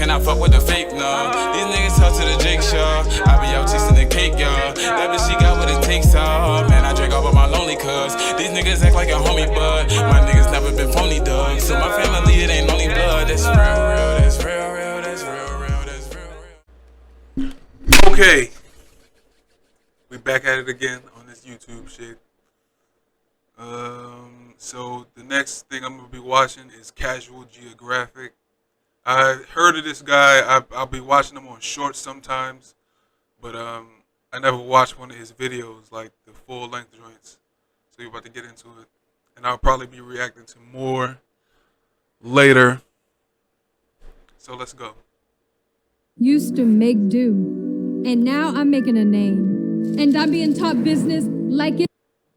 and I fuck with the fake, no. These niggas talk to the Jake Shaw. I be out tasting the cake, y'all. That bitch, she got what it takes, all. Man, I drink all of my lonely cuz. These niggas act like a homie, but my niggas never been phony, dog. So my family, it ain't only blood. That's real, that's real, that's real, that's real. Okay. We back at it again on this YouTube shit. So the next thing I'm gonna be watching is Casual Geographic. I heard of this guy. I'll be watching him on shorts sometimes, but I never watched one of his videos, like the full length joints. So you're about to get into it, and I'll probably be reacting to more later. So let's go. Used to make do, and now I'm making a name, and I be in top business like it.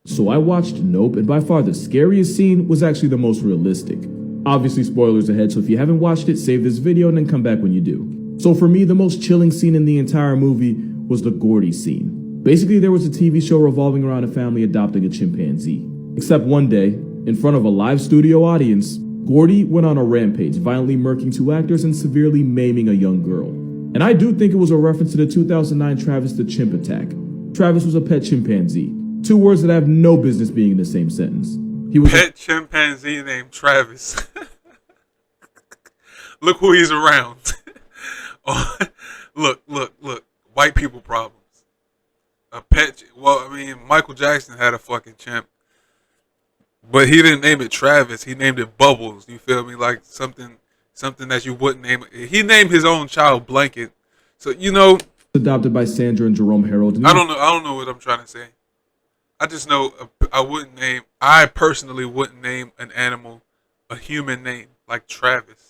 So I watched Nope, and by far the scariest scene was actually the most realistic. Obviously spoilers ahead, so if you haven't watched it, save this video and then come back when you do. So for me, the most chilling scene in the entire movie was the Gordy scene. Basically, there was a TV show revolving around a family adopting a chimpanzee. Except one day, in front of a live studio audience, Gordy went on a rampage, violently murking 2 actors and severely maiming a young girl. And I do think it was a reference to the 2009 Travis the Chimp attack. Travis was a pet chimpanzee. 2 words that have no business being in the same sentence. He was pet chimpanzee named Travis. Look who he's around. Look. White people problems. A pet. Well, I mean, Michael Jackson had a fucking chimp, but he didn't name it Travis. He named it Bubbles. You feel me? Like something that you wouldn't name it. He named his own child Blanket. So you know. Adopted by Sandra and Jerome Harold. I don't know what I'm trying to say. I just know I personally wouldn't name an animal a human name like Travis.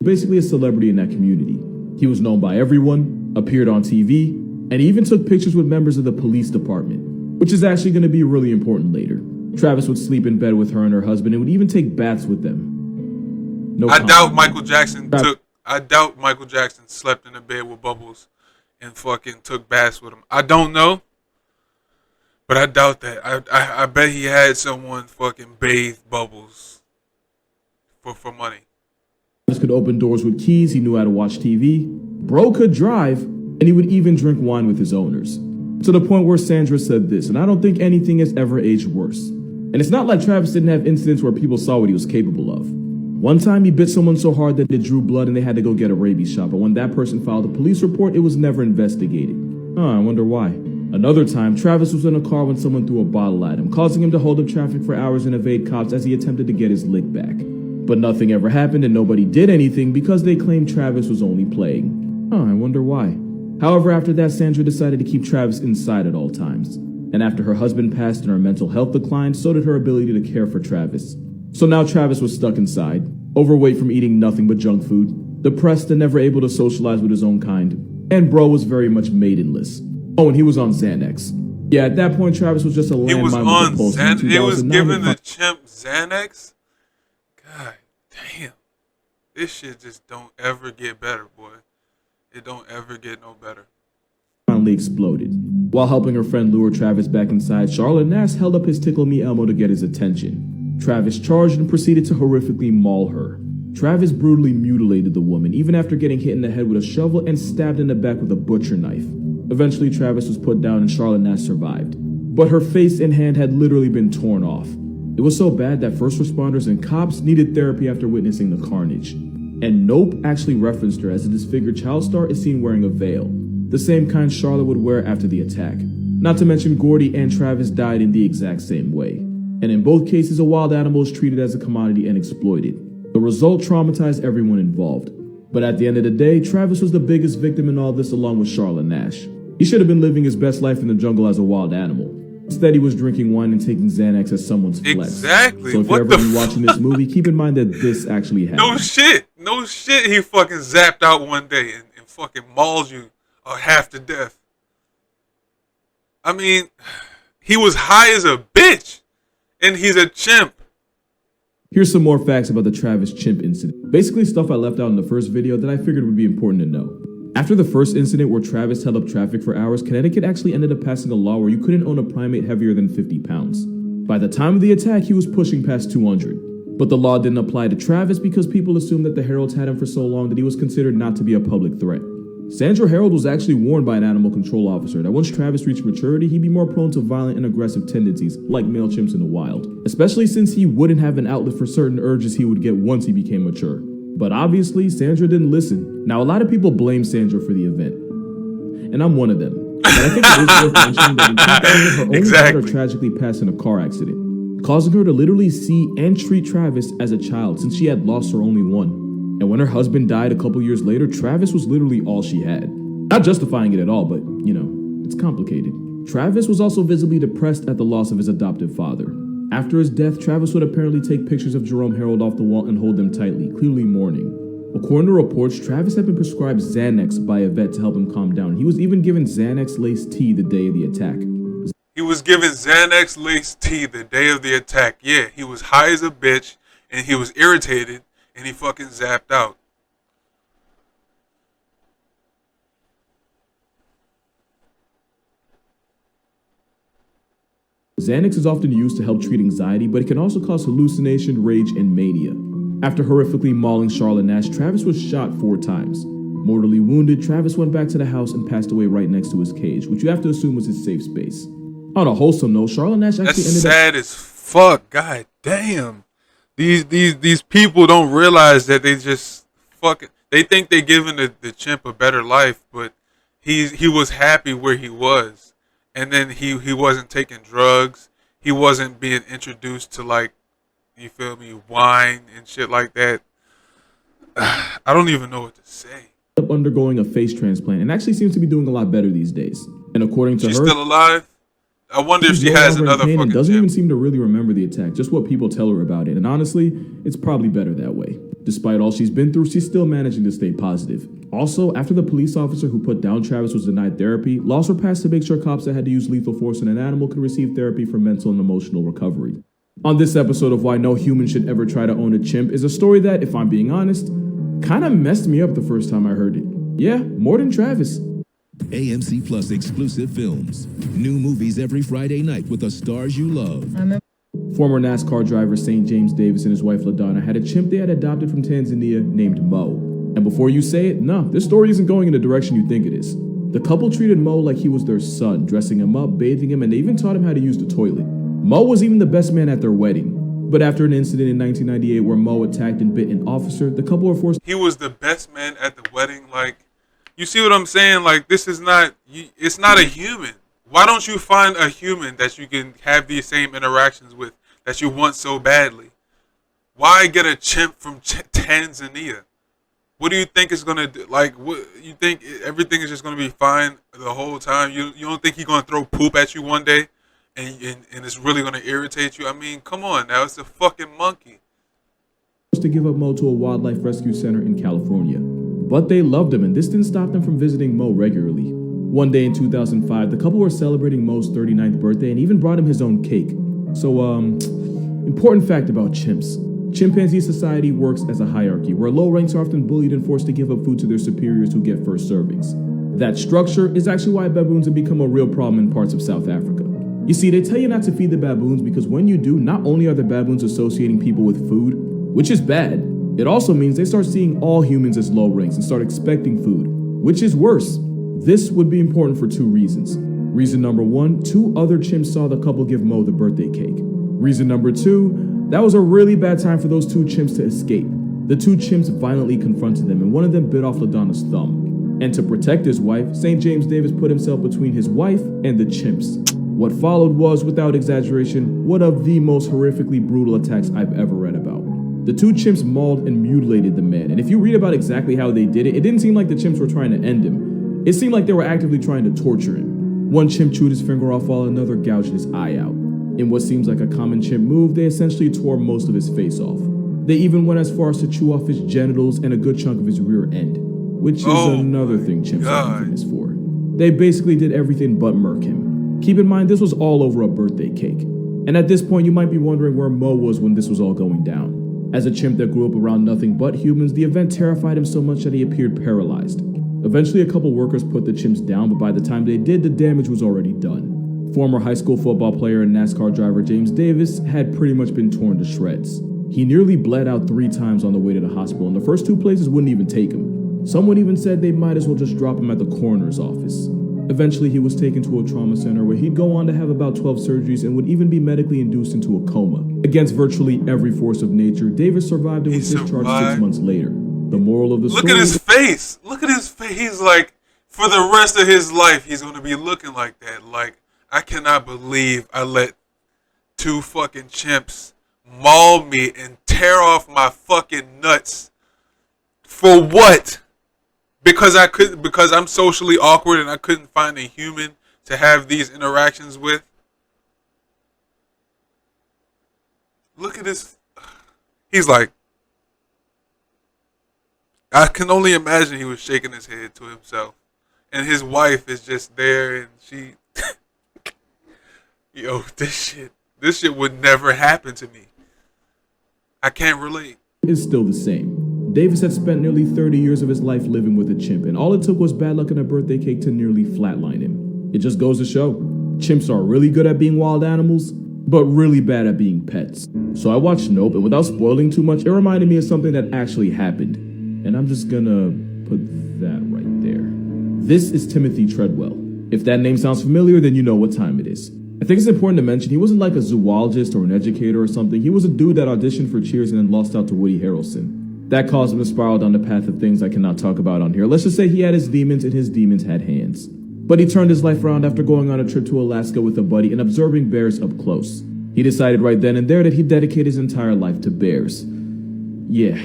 Basically a celebrity in that community. He was known by everyone, appeared on TV, and even took pictures with members of the police department, which is actually going to be really important later. Travis would sleep in bed with her and her husband and would even take baths with them. I doubt Michael Jackson slept in a bed with Bubbles and fucking took baths with him. I don't know. But I doubt that. I bet he had someone fucking bathe Bubbles for money. He could open doors with keys, he knew how to watch TV, bro could drive, and he would even drink wine with his owners. To the point where Sandra said this, and I don't think anything has ever aged worse. And it's not like Travis didn't have incidents where people saw what he was capable of. One time he bit someone so hard that it drew blood and they had to go get a rabies shot, but when that person filed a police report, it was never investigated. I wonder why. Another time, Travis was in a car when someone threw a bottle at him, causing him to hold up traffic for hours and evade cops as he attempted to get his lick back. But nothing ever happened and nobody did anything because they claimed Travis was only playing. I wonder why. However, after that, Sandra decided to keep Travis inside at all times. And after her husband passed and her mental health declined, so did her ability to care for Travis. So now Travis was stuck inside, overweight from eating nothing but junk food, depressed and never able to socialize with his own kind, and bro was very much maidenless. Oh, and he was on Xanax. Yeah, at that point, Travis was just a landmine with a pulse. He was giving the chimp Xanax? God damn. This shit just don't ever get better, boy. It don't ever get no better. Finally exploded. While helping her friend lure Travis back inside, Charlotte Nash held up his Tickle Me Elmo to get his attention. Travis charged and proceeded to horrifically maul her. Travis brutally mutilated the woman, even after getting hit in the head with a shovel and stabbed in the back with a butcher knife. Eventually, Travis was put down and Charlotte Nash survived. But her face and hand had literally been torn off. It was so bad that first responders and cops needed therapy after witnessing the carnage. And Nope actually referenced her as a disfigured child star is seen wearing a veil, the same kind Charlotte would wear after the attack. Not to mention Gordy and Travis died in the exact same way. And in both cases, a wild animal is treated as a commodity and exploited. The result traumatized everyone involved. But at the end of the day, Travis was the biggest victim in all this along with Charlotte Nash. He should have been living his best life in the jungle as a wild animal. Instead, he was drinking wine and taking Xanax as someone's flex. Exactly. So if you're ever watching this movie, keep in mind that this actually happened. No shit. He fucking zapped out one day and fucking mauled you half to death. I mean, he was high as a bitch, and he's a chimp. Here's some more facts about the Travis chimp incident. Basically stuff I left out in the first video that I figured would be important to know. After the first incident where Travis held up traffic for hours, Connecticut actually ended up passing a law where you couldn't own a primate heavier than 50 pounds. By the time of the attack, he was pushing past 200. But the law didn't apply to Travis because people assumed that the Heralds had him for so long that he was considered not to be a public threat. Sandra Harold was actually warned by an animal control officer that once Travis reached maturity, he'd be more prone to violent and aggressive tendencies, like male chimps in the wild, especially since he wouldn't have an outlet for certain urges he would get once he became mature. But obviously, Sandra didn't listen. Now, a lot of people blame Sandra for the event, and I'm one of them. But I think it is worth mentioning that in 2000, her only daughter tragically passed in a car accident, causing her to literally see and treat Travis as a child since she had lost her only one. And when her husband died a couple years later, Travis was literally all she had. Not justifying it at all, but, you know, it's complicated. Travis was also visibly depressed at the loss of his adoptive father. After his death, Travis would apparently take pictures of Jerome Harold off the wall and hold them tightly, clearly mourning. According to reports, Travis had been prescribed Xanax by a vet to help him calm down. He was even given Xanax-laced tea the day of the attack. He was given Xanax-laced tea the day of the attack. Yeah, he was high as a bitch, and he was irritated, and he fucking zapped out. Xanax is often used to help treat anxiety, but it can also cause hallucination, rage, and mania. After horrifically mauling Charlotte Nash, Travis was shot 4 times. Mortally wounded, Travis went back to the house and passed away right next to his cage, which you have to assume was his safe space. On a wholesome note, Charlotte Nash actually ended up— That's sad as fuck. God damn. These people don't realize that they just fucking, they think they're giving the chimp a better life, but he was happy where he was. And then he wasn't taking drugs. He wasn't being introduced to, like, you feel me, wine and shit like that. I don't even know what to say. Undergoing a face transplant and actually seems to be doing a lot better these days. And according to her, she's still alive? I wonder if she has another fucking and doesn't chimp. even seem to really remember the attack, just what people tell her about it. And honestly, it's probably better that way. Despite all she's been through, she's still managing to stay positive. Also, after the police officer who put down Travis was denied therapy, laws were passed to make sure cops that had to use lethal force on an animal could receive therapy for mental and emotional recovery. On this episode of Why No Human Should Ever Try to Own a Chimp is a story that, if I'm being honest, kind of messed me up the first time I heard it. Yeah, more than Travis. AMC Plus exclusive films. New movies every Friday night with the stars you love. Former NASCAR driver St. James Davis and his wife LaDonna had a chimp they had adopted from Tanzania named Mo. And before you say it, no, this story isn't going in the direction you think it is. The couple treated Mo like he was their son, dressing him up, bathing him, and they even taught him how to use the toilet. Mo was even the best man at their wedding. But after an incident in 1998 where Mo attacked and bit an officer, the couple were forced— He was the best man at the wedding. Like, you see what I'm saying? Like, this is not, it's not a human. Why don't you find a human that you can have these same interactions with that you want so badly? Why get a chimp from Tanzania? What do you think is gonna do? Like, what you think everything is just gonna be fine the whole time? You don't think he's gonna throw poop at you one day, and it's really gonna irritate you? I mean, come on now, it's a fucking monkey. To give up Mo to a wildlife rescue center in California. But they loved him, and this didn't stop them from visiting Mo regularly. One day in 2005, the couple were celebrating Mo's 39th birthday and even brought him his own cake. So, important fact about chimps. Chimpanzee society works as a hierarchy, where low ranks are often bullied and forced to give up food to their superiors who get first servings. That structure is actually why baboons have become a real problem in parts of South Africa. You see, they tell you not to feed the baboons because when you do, not only are the baboons associating people with food, which is bad, it also means they start seeing all humans as low ranks and start expecting food, which is worse. This would be important for 2 reasons. Reason number 1, 2 other chimps saw the couple give Mo the birthday cake. Reason number 2, that was a really bad time for those 2 chimps to escape. The 2 chimps violently confronted them, and one of them bit off LaDonna's thumb. And to protect his wife, St. James Davis put himself between his wife and the chimps. What followed was, without exaggeration, one of the most horrifically brutal attacks I've ever read about. The 2 chimps mauled and mutilated the man, and if you read about exactly how they did it, it didn't seem like the chimps were trying to end him. It seemed like they were actively trying to torture him. One chimp chewed his finger off while another gouged his eye out. In what seems like a common chimp move, they essentially tore most of his face off. They even went as far as to chew off his genitals and a good chunk of his rear end, which is another thing chimps are infamous for. They basically did everything but murk him. Keep in mind, this was all over a birthday cake. And at this point, you might be wondering where Mo was when this was all going down. As a chimp that grew up around nothing but humans, the event terrified him so much that he appeared paralyzed. Eventually, a couple workers put the chimps down, but by the time they did, the damage was already done. Former high school football player and NASCAR driver James Davis had pretty much been torn to shreds. He nearly bled out 3 times on the way to the hospital, and the first 2 places wouldn't even take him. Someone even said they might as well just drop him at the coroner's office. Eventually, he was taken to a trauma center where he'd go on to have about 12 surgeries and would even be medically induced into a coma. Against virtually every force of nature, Davis survived and was discharged 6 months later. The moral of the story... Look at his face! Look at his face! He's like, for the rest of his life, he's going to be looking like that. Like, I cannot believe I let 2 fucking chimps maul me and tear off my fucking nuts. For what? Because I'm socially awkward and I couldn't find a human to have these interactions with. Look at this. He's like, I can only imagine he was shaking his head to himself. And his wife is just there and she, yo, this shit would never happen to me. I can't relate. Is still the same. Davis had spent nearly 30 years of his life living with a chimp, and all it took was bad luck and a birthday cake to nearly flatline him. It just goes to show, chimps are really good at being wild animals, but really bad at being pets. So I watched Nope, and without spoiling too much, it reminded me of something that actually happened. And I'm just gonna put that right there. This is Timothy Treadwell. If that name sounds familiar, then you know what time it is. I think it's important to mention he wasn't like a zoologist or an educator or something. He was a dude that auditioned for Cheers and then lost out to Woody Harrelson. That caused him to spiral down the path of things I cannot talk about on here. Let's just say he had his demons and his demons had hands. But he turned his life around after going on a trip to Alaska with a buddy and observing bears up close. He decided right then and there that he'd dedicate his entire life to bears. Yeah,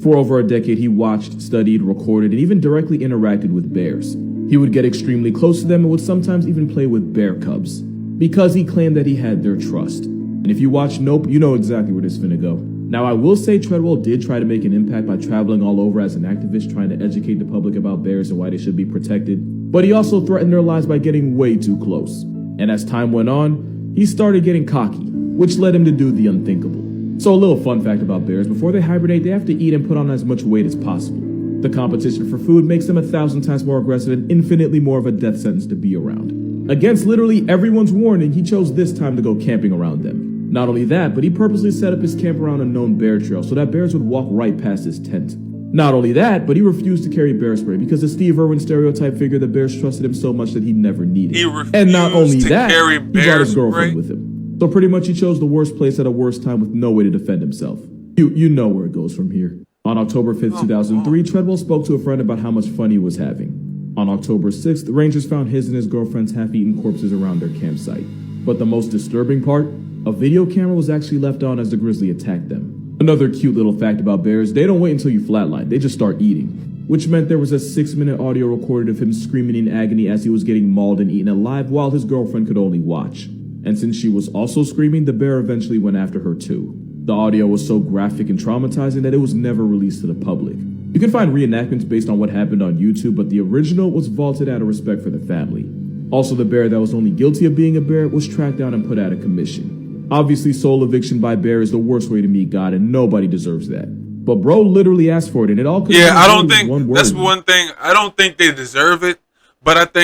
for over a decade he watched, studied, recorded, and even directly interacted with bears. He would get extremely close to them and would sometimes even play with bear cubs, because he claimed that he had their trust. And if you watch Nope, you know exactly where this is finna go. Now, I will say Treadwell did try to make an impact by traveling all over as an activist trying to educate the public about bears and why they should be protected, but he also threatened their lives by getting way too close. And as time went on, he started getting cocky, which led him to do the unthinkable. So a little fun fact about bears, before they hibernate, they have to eat and put on as much weight as possible. The competition for food makes them 1,000 times more aggressive and infinitely more of a death sentence to be around. Against literally everyone's warning, he chose this time to go camping around them. Not only that, but he purposely set up his camp around a known bear trail so that bears would walk right past his tent. Not only that, but he refused to carry bear spray because the Steve Irwin stereotype figured that bears trusted him so much that he never needed it. And not only that, he brought his girlfriend with him. So pretty much he chose the worst place at a worst time with no way to defend himself. You know where it goes from here. On October 5th, 2003, Treadwell spoke to a friend about how much fun he was having. On October 6th, the Rangers found his and his girlfriend's half-eaten corpses around their campsite. But the most disturbing part? A video camera was actually left on as the grizzly attacked them. Another cute little fact about bears, they don't wait until you flatline, they just start eating. Which meant there was a 6-minute audio recorded of him screaming in agony as he was getting mauled and eaten alive while his girlfriend could only watch. And since she was also screaming, the bear eventually went after her too. The audio was so graphic and traumatizing that it was never released to the public. You can find reenactments based on what happened on YouTube, but the original was vaulted out of respect for the family. Also, the bear that was only guilty of being a bear was tracked down and put out of commission. Obviously, soul eviction by bear is the worst way to meet God, and nobody deserves that. But bro literally asked for it, and it all could have I don't think that's one thing. I don't think they deserve it, but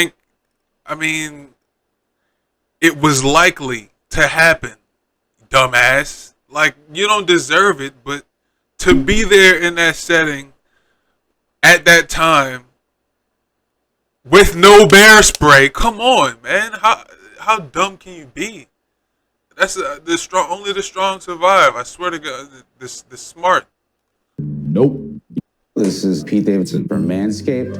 I mean, it was likely to happen, dumbass. Like, you don't deserve it, but to be there in that setting at that time with no bear spray, come on, man. How dumb can you be? That's the strong. Only the strong survive. I swear to God, the smart. Nope. This is Pete Davidson from Manscape.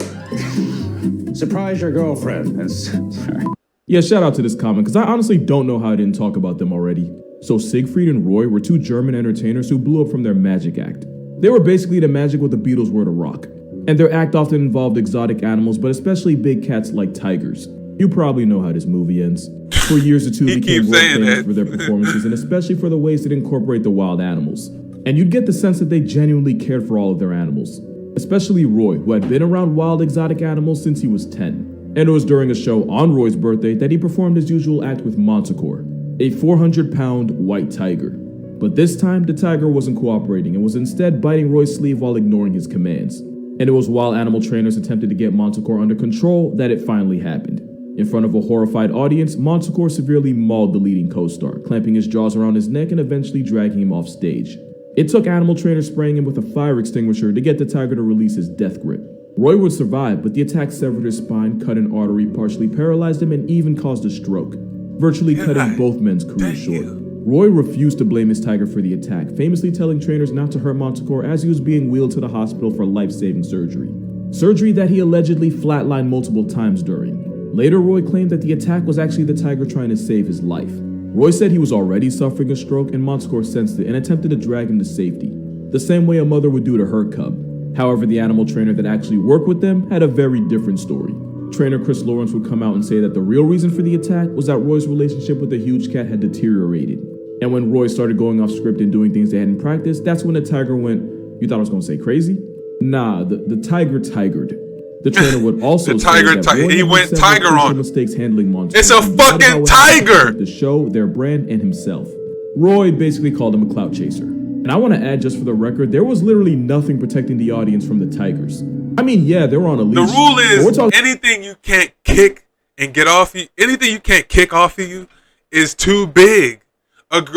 Surprise your girlfriend. Sorry. Yeah, shout out to this comment, because I honestly don't know how I didn't talk about them already. So Siegfried and Roy were 2 German entertainers who blew up from their magic act. They were basically the magic what the Beatles were to rock. And their act often involved exotic animals, but especially big cats like tigers. You probably know how this movie ends. For years, the two became world famous for their performances, and especially for the ways that incorporate the wild animals. And you'd get the sense that they genuinely cared for all of their animals. Especially Roy, who had been around wild exotic animals since he was 10. And it was during a show on Roy's birthday that he performed his usual act with Manticore, a 400-pound white tiger. But this time, the tiger wasn't cooperating and was instead biting Roy's sleeve while ignoring his commands. And it was while animal trainers attempted to get Manticore under control that it finally happened. In front of a horrified audience, Manticore severely mauled the leading co-star, clamping his jaws around his neck and eventually dragging him off stage. It took animal trainers spraying him with a fire extinguisher to get the tiger to release his death grip. Roy would survive, but the attack severed his spine, cut an artery, partially paralyzed him, and even caused a stroke, virtually cutting both men's careers short. Roy refused to blame his tiger for the attack, famously telling trainers not to hurt Manticore as he was being wheeled to the hospital for life-saving surgery. Surgery that he allegedly flatlined multiple times during. Later, Roy claimed that the attack was actually the tiger trying to save his life. Roy said he was already suffering a stroke, and Manticore sensed it and attempted to drag him to safety, the same way a mother would do to her cub. However, the animal trainer that actually worked with them had a very different story. Trainer Chris Lawrence would come out and say that the real reason for the attack was that Roy's relationship with the huge cat had deteriorated. And when Roy started going off script and doing things they hadn't practiced, that's when the tiger went, "You thought I was going to say crazy?" Nah, the tiger tigered. The trainer would also The say tiger, that Roy he had went several tiger crucial on. mistakes handling monsters. It's a and that fucking was how it tiger! affected the show, their brand, and himself. Roy basically called him a clout chaser. And I want to add, just for the record, there was literally nothing protecting the audience from the tigers. I mean, yeah, they were on a leash. The rule but we're is talking anything you can't kick and get off you, anything you can't kick off of you is too big.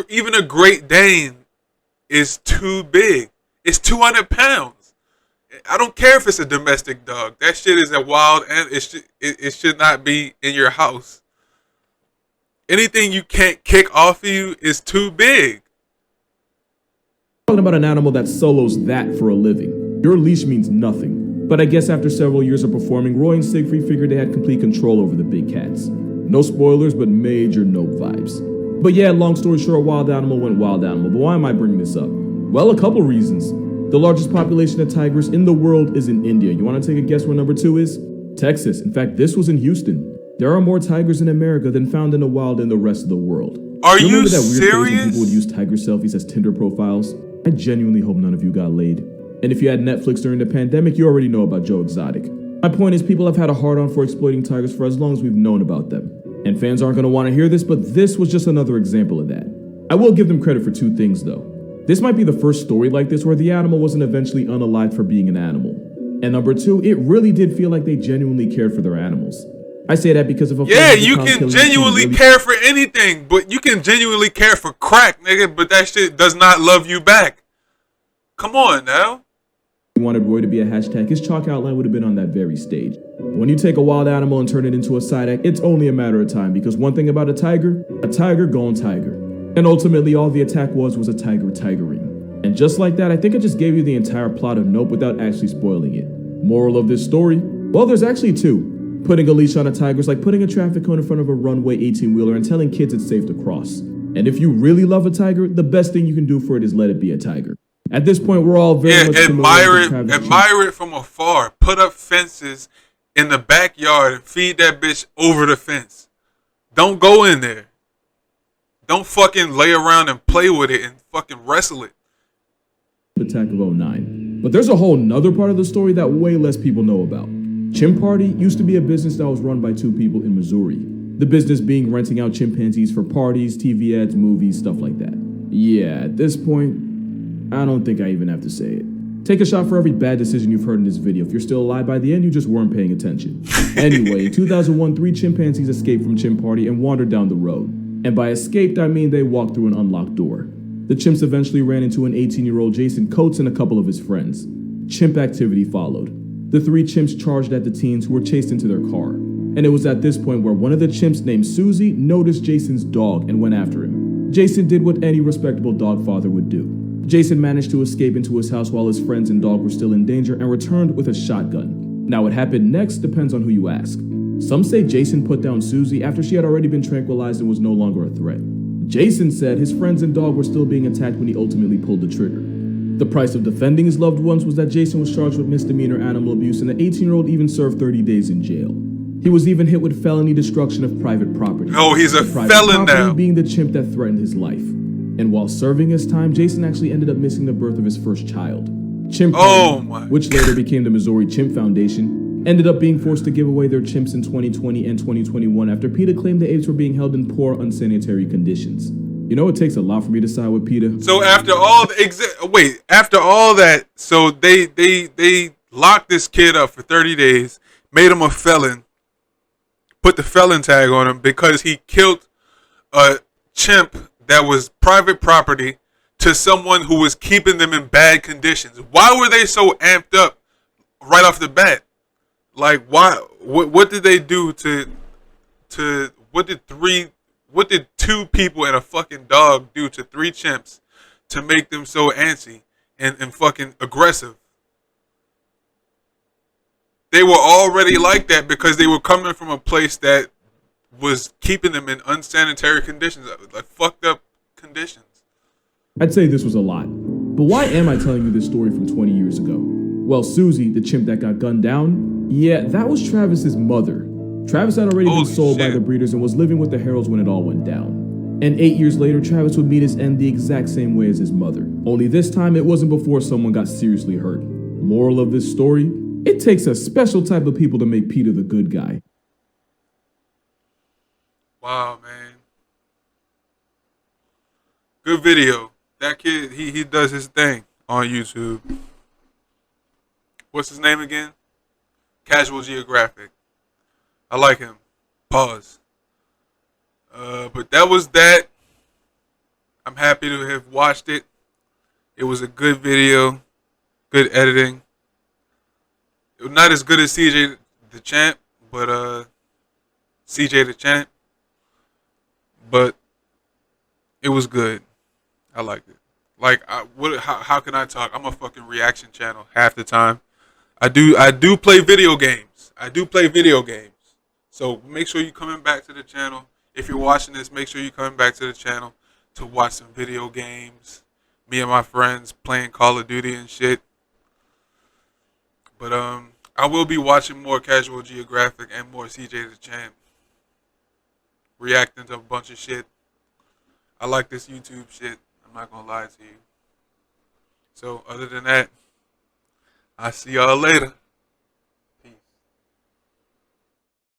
Even a Great Dane is too big. It's 200 pounds. I don't care if it's a domestic dog. That shit is a wild, and it should not be in your house. Anything you can't kick off of you is too big. talking about an animal that solos that for a living. Your leash means nothing. But I guess after several years of performing, Roy and Siegfried figured they had complete control over the big cats. No spoilers, but major nope vibes. But yeah, long story short, wild animal went wild animal. But why am I bringing this up? Well, a couple reasons. The largest population of tigers in the world is in India. You want to take a guess where number 2 is? Texas. In fact, this was in Houston. There are more tigers in America than found in the wild in the rest of the world. Are you remember that weird phase when serious? people would use tiger selfies as Tinder profiles? I genuinely hope none of you got laid. And if you had Netflix during the pandemic, you already know about Joe Exotic. My point is, people have had a hard-on for exploiting tigers for as long as we've known about them. And fans aren't going to want to hear this, but this was just another example of that. I will give them credit for 2 things, though. This might be the first story like this where the animal wasn't eventually unalived for being an animal. And number 2, it really did feel like they genuinely cared for their animals. I say that because if a Yeah, you can genuinely care for anything, but you can genuinely care for crack, nigga, but that shit does not love you back. Come on now. Wanted Roy to be a hashtag, his chalk outline would have been on that very stage. When you take a wild animal and turn it into a side act, it's only a matter of time, because one thing about a tiger gone tiger. And ultimately all the attack was a tiger tigering. And just like that, I think I just gave you the entire plot of Nope without actually spoiling it. Moral of this story? Well, there's actually 2. Putting a leash on a tiger is like putting a traffic cone in front of a runway 18-wheeler and telling kids it's safe to cross. And if you really love a tiger, the best thing you can do for it is let it be a tiger. At this point, we're all very much admire it from afar. Put up fences in the backyard and feed that bitch over the fence. Don't go in there. Don't fucking lay around and play with it and fucking wrestle it. Attack of 09. But there's a whole nother part of the story that way less people know about. Chimp Party used to be a business that was run by 2 people in Missouri. The business being renting out chimpanzees for parties, TV ads, movies, stuff like that. Yeah, at this point, I don't think I even have to say it. Take a shot for every bad decision you've heard in this video. If you're still alive by the end, you just weren't paying attention. Anyway, in 2001, 3 chimpanzees escaped from Chimp Party and wandered down the road. And by escaped, I mean they walked through an unlocked door. The chimps eventually ran into an 18-year-old Jason Coates and a couple of his friends. Chimp activity followed. The 3 chimps charged at the teens who were chased into their car. And it was at this point where one of the chimps named Susie noticed Jason's dog and went after him. Jason did what any respectable dog father would do. Jason managed to escape into his house while his friends and dog were still in danger and returned with a shotgun. Now what happened next depends on who you ask. Some say Jason put down Susie after she had already been tranquilized and was no longer a threat. Jason said his friends and dog were still being attacked when he ultimately pulled the trigger. The price of defending his loved ones was that Jason was charged with misdemeanor animal abuse, and the 18-year-old even served 30 days in jail. He was even hit with felony destruction of private property. Oh, he's a felon now. Being the chimp that threatened his life. And while serving his time, Jason actually ended up missing the birth of his first child. Chimp Party, which later became the Missouri Chimp Foundation, ended up being forced to give away their chimps in 2020 and 2021 after PETA claimed the apes were being held in poor, unsanitary conditions. You know, it takes a lot for me to side with PETA. So after all that, so they locked this kid up for 30 days, made him a felon, put the felon tag on him because he killed a chimp that was private property to someone who was keeping them in bad conditions? Why were they so amped up right off the bat? Like, why? What did they do to what did two people and a fucking dog do to three chimps to make them so antsy and fucking aggressive? They were already like that because they were coming from a place that was keeping them in unsanitary conditions, like fucked up conditions. I'd say this was a lot. But why am I telling you this story from 20 years ago? Well, Susie, the chimp that got gunned down, yeah, that was Travis's mother. Travis had already been sold by the breeders and was living with the Heralds when it all went down. And 8 years later, Travis would meet his end the exact same way as his mother. Only this time, it wasn't before someone got seriously hurt. Moral of this story, it takes a special type of people to make Peter the good guy. Wow, man. Good video. That kid, he does his thing on YouTube. What's his name again? Casual Geographic. I like him. Pause. But that was that. I'm happy to have watched it. It was a good video. Good editing. It was not as good as CJ the Champ, but CJ the Champ. But it was good. I liked it. Like, how can I talk? I'm a fucking reaction channel half the time. I do play video games. So make sure you're coming back to the channel. If you're watching this, make sure you're coming back to the channel to watch some video games. Me and my friends playing Call of Duty and shit. But I will be watching more Casual Geographic and more CJ the Champ. Reacting to a bunch of shit. I like this YouTube shit. I'm not gonna lie to you. So other than that, I'll see y'all later.